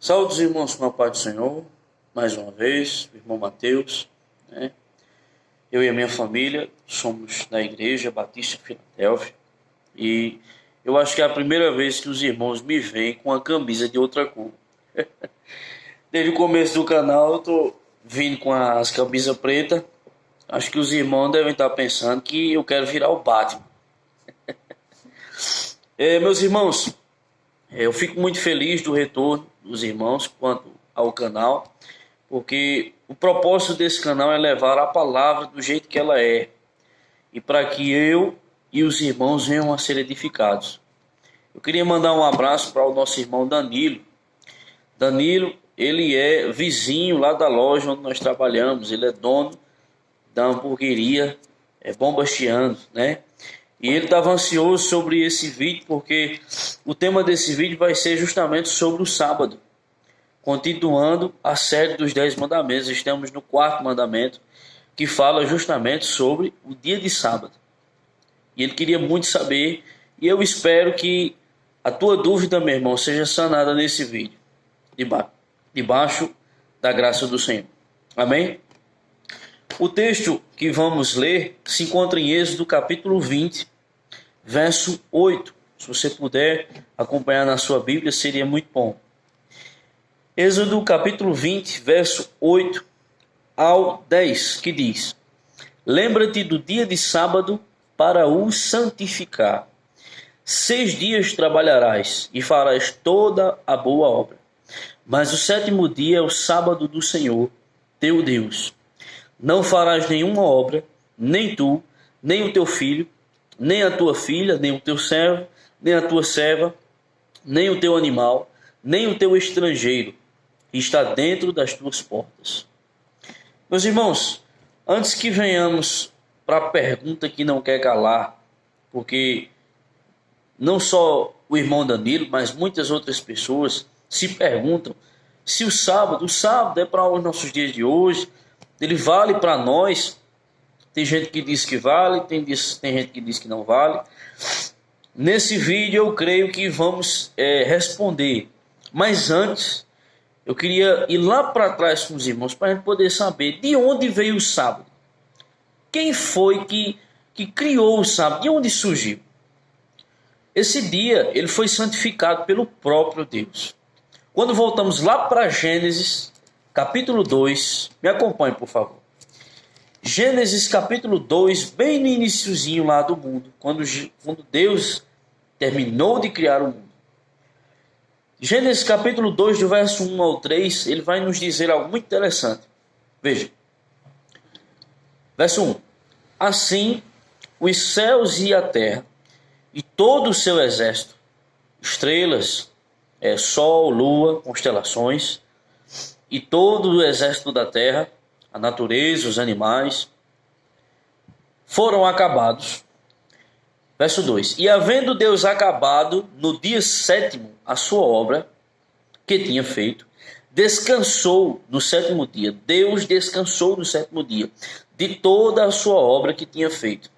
Saúde, irmãos, com a paz do Senhor, mais uma vez, o irmão Mateus, né? Eu e a minha família somos da Igreja Batista Filadélfia e eu acho que é a primeira vez que os irmãos me veem com a camisa de outra cor. Desde o começo do canal eu tô vindo com as camisas pretas. Acho que os irmãos devem estar pensando que eu quero virar o Batman. Meus irmãos, eu fico muito feliz do retorno dos irmãos quanto ao canal, porque o propósito desse canal é levar a palavra do jeito que ela é, e para que eu e os irmãos venham a ser edificados. Eu queria mandar um abraço para o nosso irmão Danilo. Danilo, ele é vizinho lá da loja onde nós trabalhamos, ele é dono da hamburgueria Bom Bastiano, né? E ele estava ansioso sobre esse vídeo, porque o tema desse vídeo vai ser justamente sobre o sábado. Continuando a série dos 10 mandamentos, estamos no 4º mandamento, que fala justamente sobre o dia de sábado. E ele queria muito saber, e eu espero que a tua dúvida, meu irmão, seja sanada nesse vídeo, debaixo da graça do Senhor. Amém? O texto que vamos ler se encontra em Êxodo capítulo 20, verso 8. Se você puder acompanhar na sua Bíblia, seria muito bom. Êxodo capítulo 20, verso 8 ao 10, que diz: Lembra-te do dia de sábado para o santificar. 6 dias trabalharás e farás toda a boa obra. Mas o 7º dia é o sábado do Senhor, teu Deus. Não farás nenhuma obra, nem tu, nem o teu filho, nem a tua filha, nem o teu servo, nem a tua serva, nem o teu animal, nem o teu estrangeiro, que está dentro das tuas portas. Meus irmãos, antes que venhamos para a pergunta que não quer calar, porque não só o irmão Danilo, mas muitas outras pessoas se perguntam se o sábado é para os nossos dias de hoje, ele vale para nós. Tem gente que diz que vale, tem gente que diz que não vale. Nesse vídeo eu creio que vamos responder. Mas antes, eu queria ir lá para trás com os irmãos para a gente poder saber de onde veio o sábado. Quem foi que criou o sábado? De onde surgiu? Esse dia ele foi santificado pelo próprio Deus. Quando voltamos lá para Gênesis capítulo 2, me acompanhe por favor. Gênesis capítulo 2, bem no iniciozinho lá do mundo, quando Deus terminou de criar o mundo. Gênesis capítulo 2, do verso 1 ao 3, ele vai nos dizer algo muito interessante. Veja. Verso 1. Assim, os céus e a terra, e todo o seu exército, estrelas, sol, lua, constelações, e todo o exército da terra, a natureza, os animais, foram acabados. Verso 2. E havendo Deus acabado no dia 7º a sua obra que tinha feito, descansou no 7º dia. Deus descansou no 7º dia de toda a sua obra que tinha feito.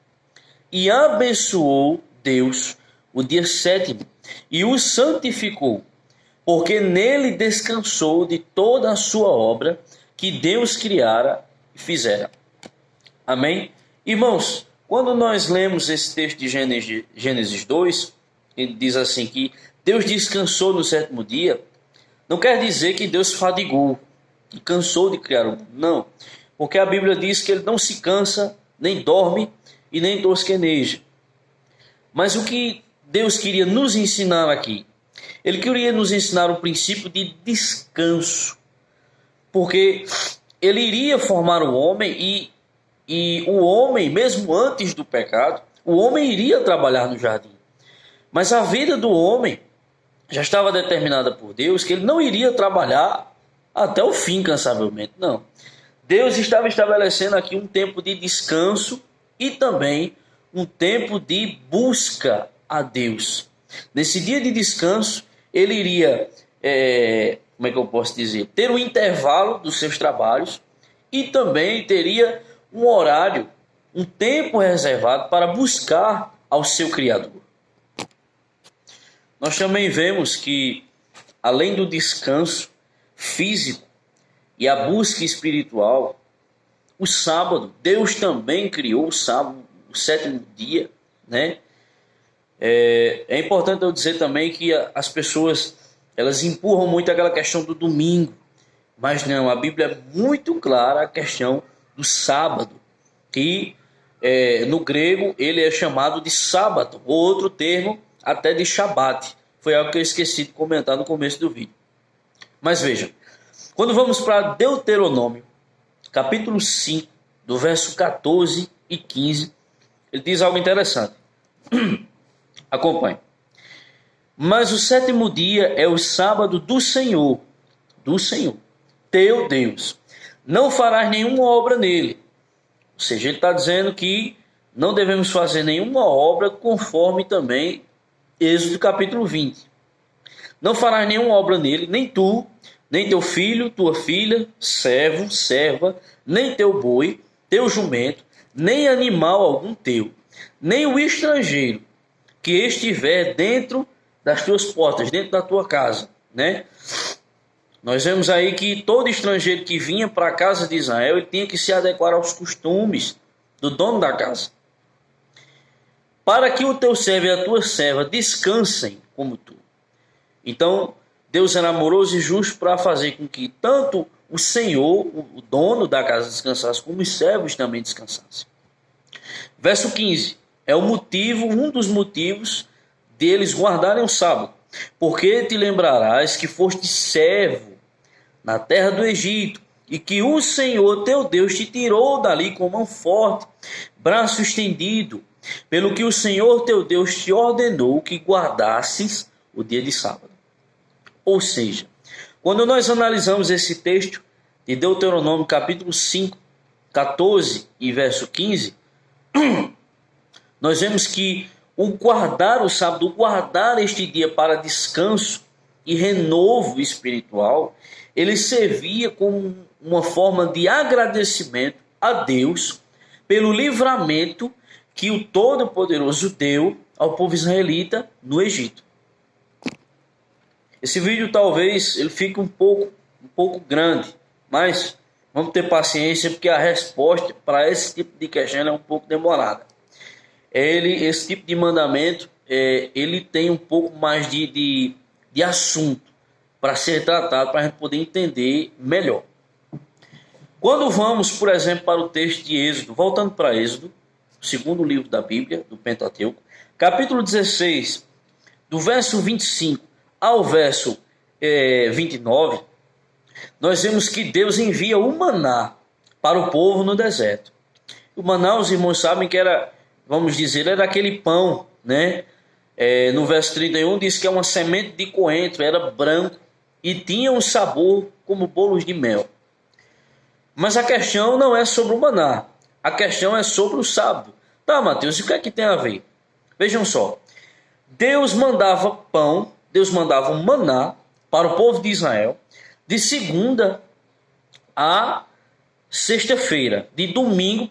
E abençoou Deus o dia 7º e o santificou, porque nele descansou de toda a sua obra que Deus criara e fizera. Amém? Irmãos, quando nós lemos esse texto de Gênesis 2, ele diz assim que Deus descansou no 7º dia, não quer dizer que Deus fadigou e cansou de criar o mundo. Não, porque a Bíblia diz que ele não se cansa, nem dorme e nem tosqueneja. Mas o que Deus queria nos ensinar aqui? Ele queria nos ensinar o princípio de descanso. Porque ele iria formar o homem e o homem, mesmo antes do pecado, o homem iria trabalhar no jardim. Mas a vida do homem já estava determinada por Deus que ele não iria trabalhar até o fim incansavelmente, não. Deus estava estabelecendo aqui um tempo de descanso e também um tempo de busca a Deus. Nesse dia de descanso, ele iria, como é que eu posso dizer, ter um intervalo dos seus trabalhos e também teria um horário, um tempo reservado para buscar ao seu Criador. Nós também vemos que, além do descanso, físico e a busca espiritual, o sábado, Deus também criou o sábado, o sétimo dia, né? É importante eu dizer também que as pessoas, elas empurram muito aquela questão do domingo, mas não, a Bíblia é muito clara a questão do sábado, que no grego ele é chamado de sábado, ou outro termo até de Shabat. Foi algo que eu esqueci de comentar no começo do vídeo. Mas veja, quando vamos para Deuteronômio, capítulo 5, do verso 14 e 15, ele diz algo interessante. Acompanhe. Mas o sétimo dia é o sábado do Senhor, teu Deus. Não farás nenhuma obra nele. Ou seja, ele está dizendo que não devemos fazer nenhuma obra, conforme também Êxodo capítulo 20. Não farás nenhuma obra nele, nem tu, nem teu filho, tua filha, servo, serva, nem teu boi, teu jumento, nem animal algum teu, nem o estrangeiro que estiver dentro das tuas portas, dentro da tua casa, né? Nós vemos aí que todo estrangeiro que vinha para a casa de Israel, ele tinha que se adequar aos costumes do dono da casa. Para que o teu servo e a tua serva descansem como tu. Então, Deus era amoroso e justo para fazer com que tanto o Senhor, o dono da casa, descansasse, como os servos também descansassem. Verso 15. É o motivo, um dos motivos deles guardarem o sábado. Porque te lembrarás que foste servo na terra do Egito, e que o Senhor teu Deus te tirou dali com mão forte, braço estendido, pelo que o Senhor teu Deus te ordenou que guardasses o dia de sábado. Ou seja, quando nós analisamos esse texto de Deuteronômio capítulo 5, 14 e verso 15, nós vemos que o guardar o sábado, o guardar este dia para descanso e renovo espiritual, ele servia como uma forma de agradecimento a Deus pelo livramento que o Todo-Poderoso deu ao povo israelita no Egito. Esse vídeo talvez ele fique um pouco grande, mas vamos ter paciência porque a resposta para esse tipo de questão é um pouco demorada. Esse tipo de mandamento, ele tem um pouco mais de assunto para ser tratado, para a gente poder entender melhor. Quando vamos, por exemplo, para o texto de Êxodo, voltando para Êxodo, o segundo livro da Bíblia, do Pentateuco, capítulo 16, do verso 25 ao verso 29, nós vemos que Deus envia o maná para o povo no deserto. O maná, os irmãos sabem que era, vamos dizer, era aquele pão, né? No verso 31 diz que é uma semente de coentro, era branco e tinha um sabor como bolos de mel. Mas a questão não é sobre o maná, a questão é sobre o sábado. Tá, Mateus, e o que é que tem a ver? Vejam só, Deus mandava pão, Deus mandava um maná para o povo de Israel de segunda a sexta-feira, de domingo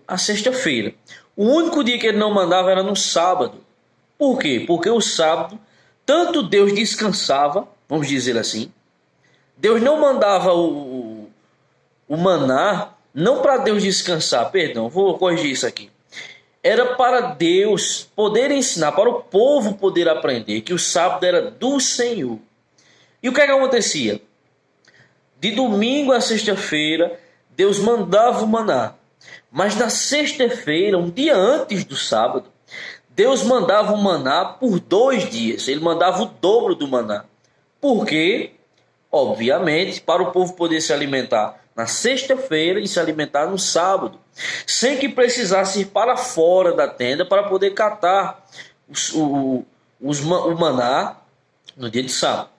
a sexta-feira. O único dia que ele não mandava era no sábado. Por quê? Porque o sábado, tanto Deus descansava, vamos dizer assim, Deus não mandava o maná, não para Deus descansar, perdão, vou corrigir isso aqui. Era para Deus poder ensinar, para o povo poder aprender que o sábado era do Senhor. E o que é que acontecia? De domingo a sexta-feira, Deus mandava o maná. Mas na sexta-feira, um dia antes do sábado, Deus mandava o maná por 2 dias. Ele mandava o dobro do maná. Por quê? Obviamente, para o povo poder se alimentar na sexta-feira e se alimentar no sábado, sem que precisasse ir para fora da tenda para poder catar o maná no dia de sábado.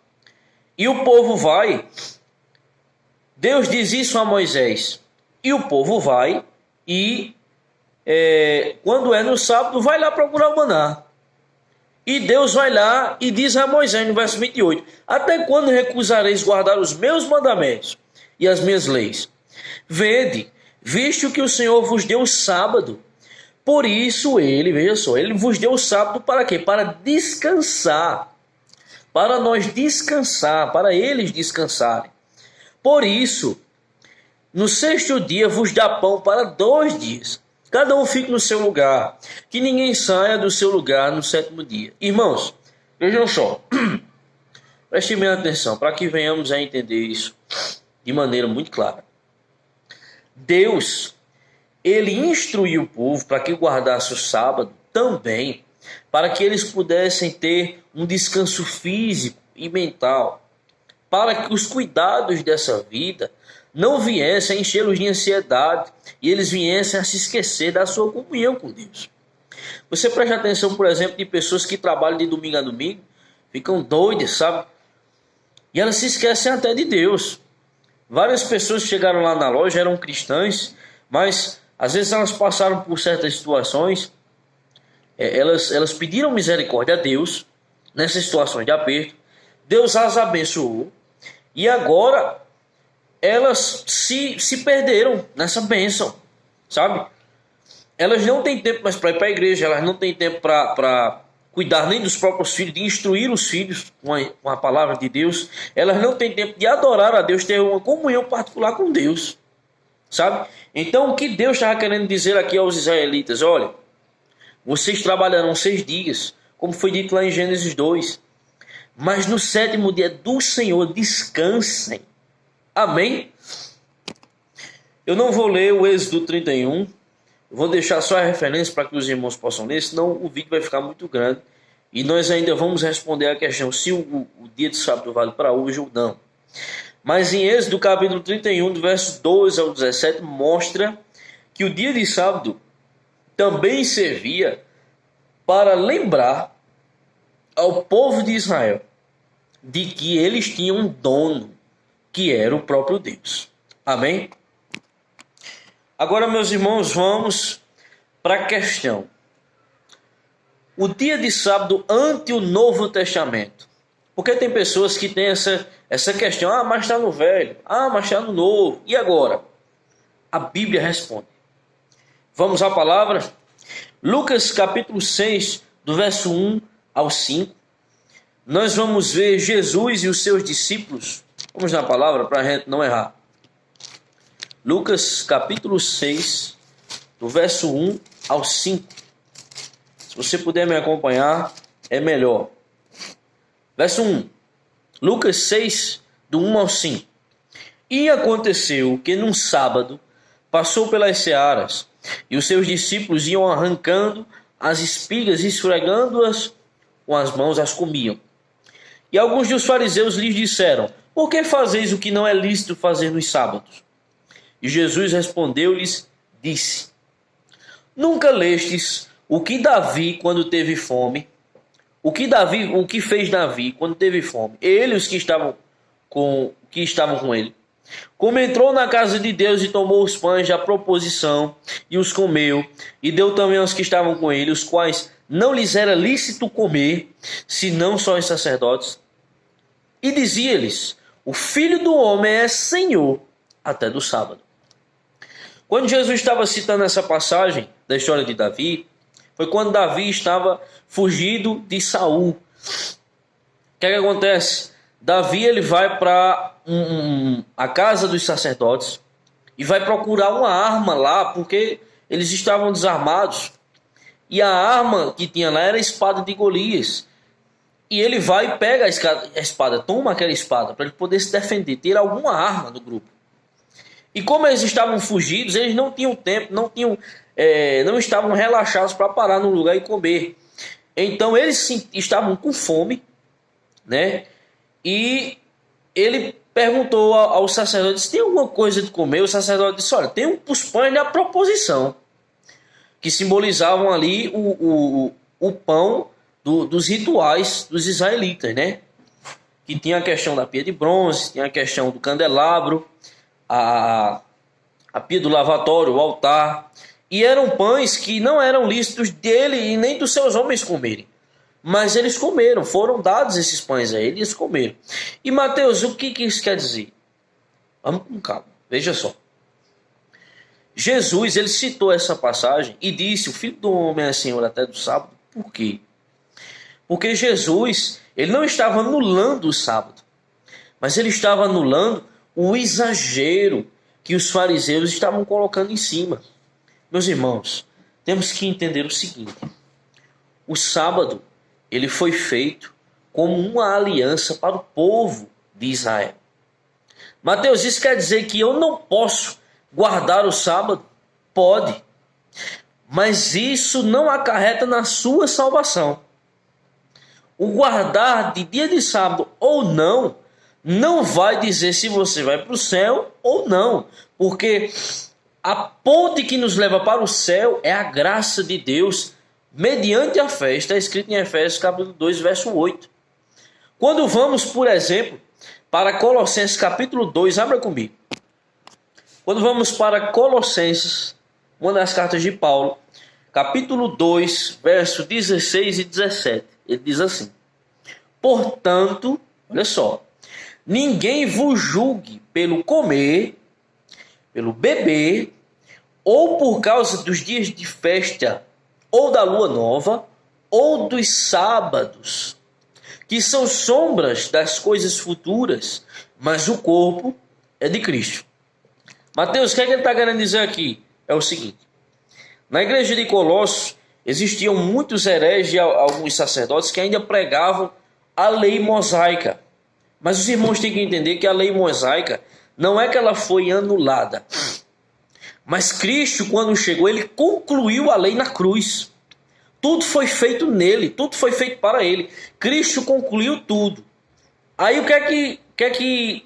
E o povo vai, Deus diz isso a Moisés, e o povo vai e quando é no sábado vai lá procurar o maná. E Deus vai lá e diz a Moisés no verso 28, até quando recusareis guardar os meus mandamentos e as minhas leis? Vede, visto que o Senhor vos deu o sábado, por isso ele, veja só, ele vos deu o sábado para quê? Para descansar. para nós descansar, para eles descansarem. Por isso, no sexto dia vos dá pão para 2 dias. Cada um fique no seu lugar, que ninguém saia do seu lugar no sétimo dia. Irmãos, vejam só, prestem bem atenção, para que venhamos a entender isso de maneira muito clara. Deus, ele instruiu o povo para que guardasse o sábado também, para que eles pudessem ter um descanso físico e mental, para que os cuidados dessa vida não viessem a enchê-los de ansiedade e eles viessem a se esquecer da sua comunhão com Deus. Você presta atenção, por exemplo, de pessoas que trabalham de domingo a domingo, ficam doidas, sabe? E elas se esquecem até de Deus. Várias pessoas chegaram lá na loja, eram cristãs, mas às vezes elas passaram por certas situações, elas pediram misericórdia a Deus, nessas situações de aperto, Deus as abençoou, e agora elas se perderam nessa bênção, sabe? Elas não têm tempo mais para ir para a igreja, elas não têm tempo para cuidar nem dos próprios filhos, de instruir os filhos com a palavra de Deus. Elas não têm tempo de adorar a Deus, ter uma comunhão particular com Deus, sabe? Então o que Deus estava querendo dizer aqui aos israelitas? Olha, vocês trabalharão 6 dias, como foi dito lá em Gênesis 2, mas no sétimo dia do Senhor descansem. Amém? Eu não vou ler o Êxodo 31, vou deixar só a referência para que os irmãos possam ler, senão o vídeo vai ficar muito grande. E nós ainda vamos responder a questão se o dia de sábado vale para hoje ou não. Mas em Êxodo capítulo 31, do verso 12 ao 17, mostra que o dia de sábado também servia para lembrar ao povo de Israel de que eles tinham um dono, que era o próprio Deus. Amém? Agora, meus irmãos, vamos para a questão. O dia de sábado ante o Novo Testamento. Porque tem pessoas que têm essa questão. Ah, mas está no Velho. Ah, mas está no Novo. E agora? A Bíblia responde. Vamos à palavra? Lucas capítulo 6, do verso 1 ao 5. Nós vamos ver Jesus e os seus discípulos. Vamos na palavra para a gente não errar. Lucas capítulo 6, do verso 1 ao 5. Se você puder me acompanhar, é melhor. Verso 1. Lucas 6, do 1 ao 5. E aconteceu que num sábado passou pelas searas, e os seus discípulos iam arrancando as espigas e esfregando-as com as mãos, as comiam. E alguns dos fariseus lhes disseram: por que fazeis o que não é lícito fazer nos sábados? E Jesus respondeu-lhes, disse: nunca lestes o que Davi, quando teve fome, o que fez Davi quando teve fome? Ele e os que estavam com ele. Como entrou na casa de Deus e tomou os pães da proposição e os comeu, e deu também aos que estavam com ele, os quais não lhes era lícito comer, senão só os sacerdotes. E dizia-lhes: o Filho do Homem é Senhor até do sábado. Quando Jesus estava citando essa passagem da história de Davi, foi quando Davi estava fugido de Saul. O que é que acontece? Davi ele vai para a casa dos sacerdotes e vai procurar uma arma lá, porque eles estavam desarmados. E a arma que tinha lá era a espada de Golias. E ele vai e pega a espada, toma aquela espada para ele poder se defender, ter alguma arma no grupo. E como eles estavam fugidos, eles não tinham tempo, não estavam relaxados para parar num lugar e comer. Então eles estavam com fome, né? E ele perguntou ao sacerdote se tem alguma coisa de comer. O sacerdote disse: olha, tem os pães da proposição, que simbolizavam ali o pão dos rituais dos israelitas, né? Que tinha a questão da pia de bronze, tinha a questão do candelabro, a pia do lavatório, o altar. E eram pães que não eram lícitos dele e nem dos seus homens comerem. Mas eles comeram, foram dados esses pães a eles, eles comeram. E Mateus, o que isso quer dizer? Vamos com calma, veja só. Jesus, ele citou essa passagem e disse: o Filho do Homem é Senhor até do sábado. Por quê? Porque Jesus, Ele não estava anulando o sábado, mas ele estava anulando o exagero que os fariseus estavam colocando em cima. Meus irmãos, temos que entender o seguinte: o sábado, ele foi feito como uma aliança para o povo de Israel. Mateus, isso quer dizer que eu não posso guardar o sábado? Pode, mas isso não acarreta na sua salvação. O guardar de dia de sábado ou não, não vai dizer se você vai para o céu ou não, porque a ponte que nos leva para o céu é a graça de Deus, mediante a fé. Está escrito em Efésios capítulo 2, verso 8. Quando vamos, por exemplo, para Colossenses capítulo 2, abra comigo. Quando vamos para Colossenses, uma das cartas de Paulo, capítulo 2, verso 16 e 17, ele diz assim: portanto, olha só, ninguém vos julgue pelo comer, pelo beber, ou por causa dos dias de festa, ou da lua nova, ou dos sábados, que são sombras das coisas futuras, mas o corpo é de Cristo. Mateus, o que é que ele está querendo dizer aqui? É o seguinte: na igreja de Colossos existiam muitos hereges e alguns sacerdotes que ainda pregavam a lei mosaica. Mas os irmãos têm que entender que a lei mosaica não é que ela foi anulada, mas Cristo, quando chegou, ele concluiu a lei na cruz. Tudo foi feito nele, tudo foi feito para ele. Cristo concluiu tudo. Aí o que é que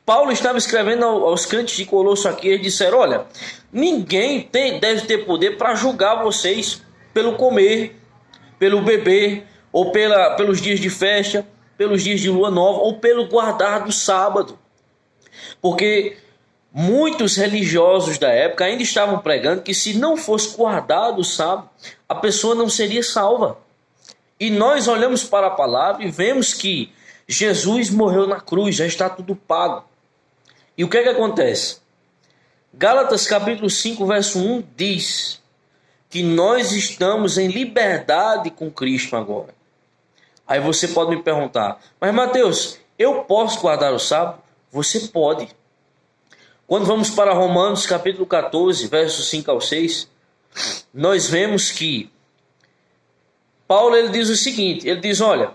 Paulo estava escrevendo aos crentes de Colosso aqui? Eles disseram: olha, ninguém deve ter poder para julgar vocês pelo comer, pelo beber, ou pelos dias de festa, pelos dias de lua nova, ou pelo guardar do sábado. Porque muitos religiosos da época ainda estavam pregando que se não fosse guardado o sábado, a pessoa não seria salva. E nós olhamos para a palavra e vemos que Jesus morreu na cruz, já está tudo pago. E o que é que acontece? Gálatas capítulo 5, verso 1 diz que nós estamos em liberdade com Cristo agora. Aí você pode me perguntar: mas Mateus, eu posso guardar o sábado? Você pode. Quando vamos para Romanos capítulo 14, versos 5 ao 6, nós vemos que Paulo ele diz o seguinte: ele diz: olha,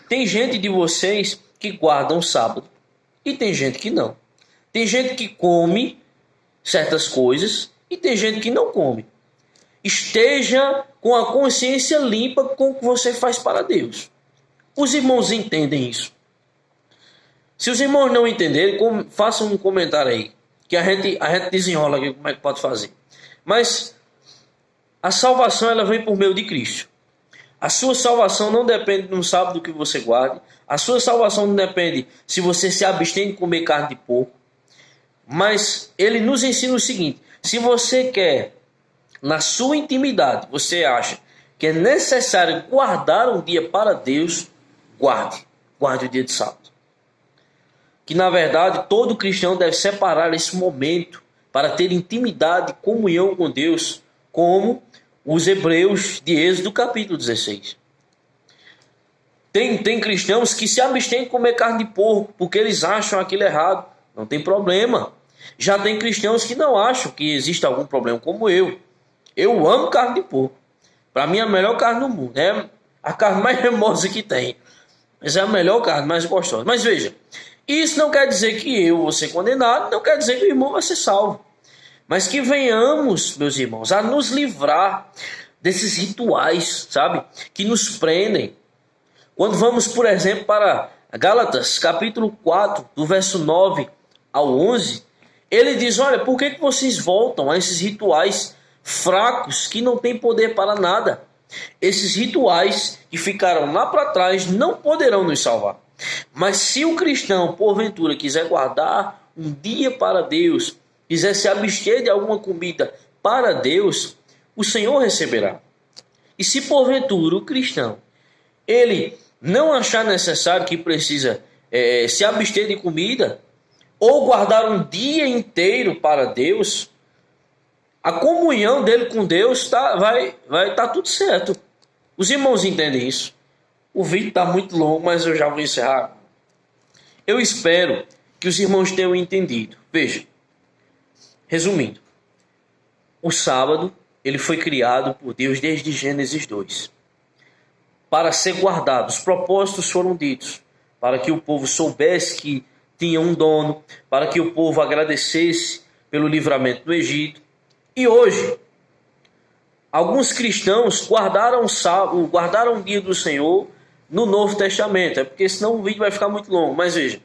tem gente de vocês que guardam o sábado e tem gente que não. Tem gente que come certas coisas e tem gente que não come. Esteja com a consciência limpa com o que você faz para Deus. Os irmãos entendem isso. Se os irmãos não entenderem, façam um comentário aí, que a gente desenrola aqui como é que pode fazer. Mas a salvação ela vem por meio de Cristo. A sua salvação não depende do sábado que você guarde. A sua salvação não depende se você se abstém de comer carne de porco. Mas ele nos ensina o seguinte: se você quer, na sua intimidade, você acha que é necessário guardar um dia para Deus, guarde o dia de sábado. Que na verdade todo cristão deve separar esse momento para ter intimidade e comunhão com Deus, como os hebreus de Êxodo capítulo 16. Tem cristãos que se abstêm de comer carne de porco porque eles acham aquilo errado. Não tem problema. Já tem cristãos que não acham que existe algum problema, como eu. Eu amo carne de porco. Para mim é a melhor carne do mundo. É a carne mais cremosa que tem. Mas é a melhor carne, mais gostosa. Mas veja, isso não quer dizer que eu vou ser condenado, não quer dizer que o irmão vai ser salvo. Mas que venhamos, meus irmãos, a nos livrar desses rituais, sabe? Que nos prendem. Quando vamos, por exemplo, para Gálatas, capítulo 4, do verso 9 ao 11, ele diz: olha, por que vocês voltam a esses rituais fracos que não têm poder para nada? Esses rituais que ficaram lá para trás não poderão nos salvar. Mas se o cristão, porventura, quiser guardar um dia para Deus, quiser se abster de alguma comida para Deus, o Senhor receberá. E se porventura o cristão, ele não achar necessário que precisa se abster de comida, ou guardar um dia inteiro para Deus, a comunhão dele com Deus vai estar tudo certo. Os irmãos entendem isso. O vídeo está muito longo, mas eu já vou encerrar. Eu espero que os irmãos tenham entendido. Veja, resumindo, o sábado ele foi criado por Deus desde Gênesis 2 para ser guardado. Os propósitos foram ditos para que o povo soubesse que tinha um dono, para que o povo agradecesse pelo livramento do Egito. E hoje, alguns cristãos guardaram o dia do Senhor no Novo Testamento. É porque senão o vídeo vai ficar muito longo. Mas veja,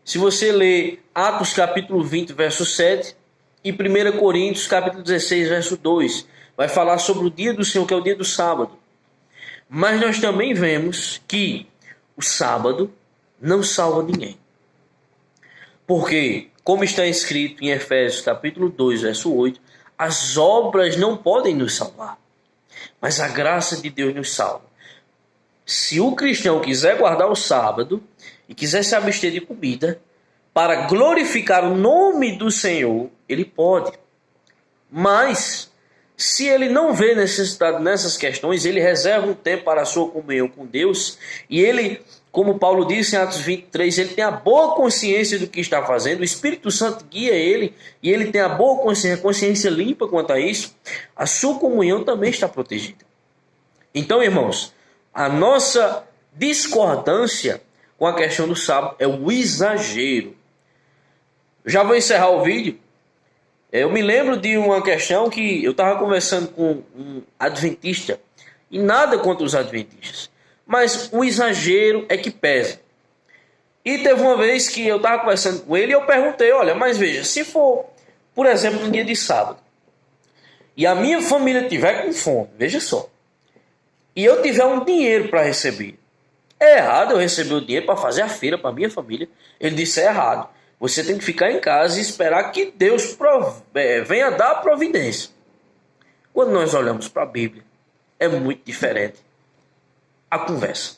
se você ler Atos capítulo 20, verso 7 e 1 Coríntios capítulo 16, verso 2, vai falar sobre o dia do Senhor, que é o dia do sábado. Mas nós também vemos que o sábado não salva ninguém. Porque, como está escrito em Efésios capítulo 2, verso 8, as obras não podem nos salvar, mas a graça de Deus nos salva. Se o cristão quiser guardar o sábado e quiser se abster de comida para glorificar o nome do Senhor, ele pode. Mas, se ele não vê necessidade nessas questões, ele reserva um tempo para a sua comunhão com Deus e ele, como Paulo disse em Atos 23, ele tem a boa consciência do que está fazendo, o Espírito Santo guia ele e ele tem a boa consciência, a consciência limpa quanto a isso, a sua comunhão também está protegida. Então, irmãos, a nossa discordância com a questão do sábado é o exagero. Já vou encerrar o vídeo. Eu me lembro de uma questão que eu estava conversando com um adventista, e nada contra os adventistas, mas o exagero é que pesa. E teve uma vez que eu estava conversando com ele e eu perguntei, olha, mas veja, se for, por exemplo, no dia de sábado, e a minha família tiver com fome, veja só, e eu tiver um dinheiro para receber, é errado eu receber o dinheiro para fazer a feira para minha família? Ele disse, é errado. Você tem que ficar em casa e esperar que Deus venha dar a providência. Quando nós olhamos para a Bíblia, é muito diferente a conversa.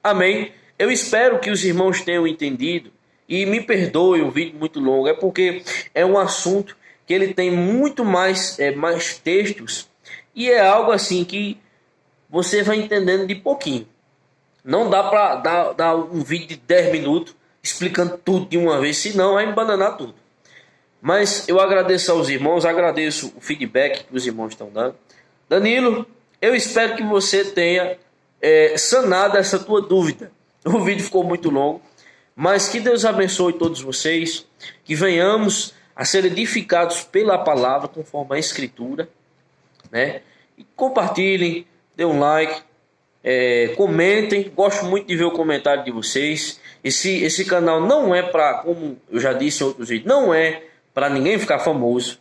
Amém? Eu espero que os irmãos tenham entendido. E me perdoe o vídeo muito longo. É porque é um assunto que ele tem muito mais textos. E é algo assim que você vai entendendo de pouquinho. Não dá para dar um vídeo de 10 minutos explicando tudo de uma vez, senão vai embananar tudo. Mas eu agradeço aos irmãos, agradeço o feedback que os irmãos estão dando. Danilo, eu espero que você tenha sanado essa tua dúvida. O vídeo ficou muito longo, mas que Deus abençoe todos vocês, que venhamos a ser edificados pela palavra, conforme a Escritura, né? E compartilhem, dê um like, comentem, gosto muito de ver o comentário de vocês. Esse canal não é para, como eu já disse em outros vídeos, não é para ninguém ficar famoso,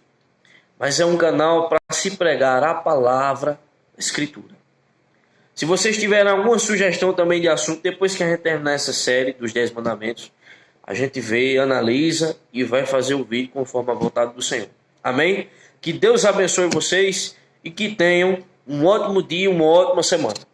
mas é um canal para se pregar a palavra, a Escritura. Se vocês tiverem alguma sugestão também de assunto, depois que a gente terminar essa série dos 10 mandamentos, a gente vê, analisa e vai fazer o vídeo conforme a vontade do Senhor. Amém? Que Deus abençoe vocês e que tenham um ótimo dia, uma ótima semana.